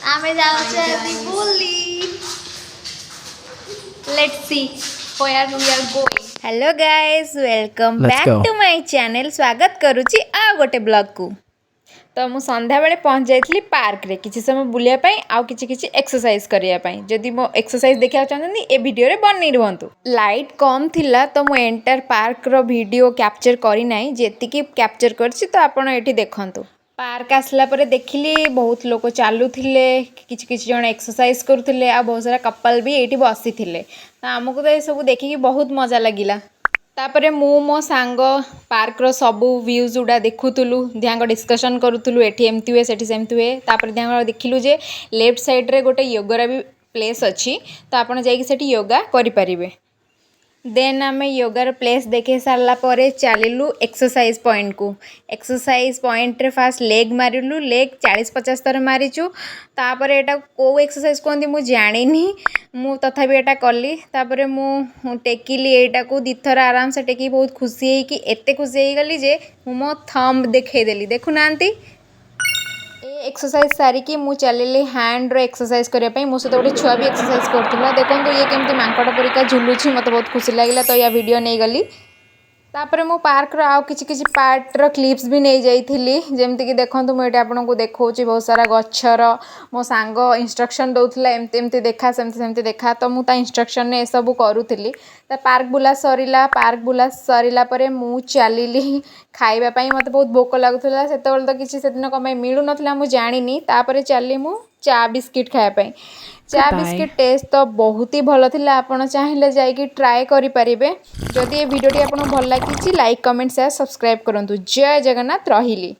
आमे जाऊचे अभी बुली let's see where we are going। Hello guys welcome back to my channel. स्वागत करूची आ गोटे ब्लॉग को। तो मु संध्या बेले पहुंच जाइथली पार्क रे किछि समय बुलिया पई आ किछि किछि एक्सरसाइज करिया पई। जदि मो एक्सरसाइज देखिया चाहंदी ए वीडियो रे बन्नी रहंतु। लाइट कम थिला तो मु एंटर पार्क रो वीडियो कैप्चर करी नाही, जेति की कैप्चर करछि तो आपण एठी देखंतु। पार्क आसला परे देखिली बहुत लोग चलुथिले, किछि किछि जण एक्सरसाइज करुथिले आ बहुत सारा कपल भी एठी बसिथिले। तो हमकु तो ए सब देखिकी बहुत मजा लागिला। तापरे मु मो सांग पार्क रो सबु व्यूज उडा देखुतुलु, ध्यांग डिस्कशन करुतुलु, एठी एमती हुए सेठी सेमती हुए। तापरे ध्यांग देखिलु जे लेफ्ट साइड रे गोटे योगा भी प्लेस अच्छी, तो आपण जाइकी सेठी योगा करि परिबे। देन आम योगार प्लेस देखे सारा पर चलू एक्सरसाइज पॉइंट को। एक्सरसाइज पॉइंट रे फास्ट लेग मारिलु, लेग 40-50 थर मारिचु। तापर एटा को एक्सरसाइज कहती मुझे जानी, मु तथापि एटा कली। तापर मु टेकिली एटा को 2 थर आराम से टेकी बहुत खुशी है कि एते खुशी हो गली जे मो थंब देखईदेली। देखुना एक्सरसाइज सारिकी मु चलिली हैंड रो एक्सरसाइज करने पे। मो सहित गोटे छुआ भी एक्सरसाइज करथिला। देखंतु ये केमती मांकड़ परिका झुलुछि, मते बहुत खुशी लागिला। तो या वीडियो नहीं गली। तापरे मु पार्क रो आउ किछि किछि पार्ट रो क्लिप्स भी नहीं जाइथिली। जेमती कि देखंतु मु एटा आपनको देखौछि बहुत सारा गच्छर। मो सांग इंस्ट्रक्शन दउथिला एमती एमती देखा सेमती सेमती देखा, तो मु ता इंस्ट्रक्शन ने ए सब करूथिली। ता पार्क बुला सरिला। पार्क बुला सरिला परे मु चलिली खाइबा पई। मते बहुत भोक लागुथिला। सेतेबेल तो किछि सेदिन कमाई मिलु नथिला मु जानिनी। तापरे चलली मु चा बिस्किट खाइबा पई। चा बिस्किट टेस्ट तो बहुत ही भल थिला। आपण चाहिले जाइकी ट्राए करि परिबे। जदि ए वीडियो टी आपन भल लागिछि लाइक कमेंट शेयर सब्सक्राइब करंतु। जय जगन्नाथ। रहिली।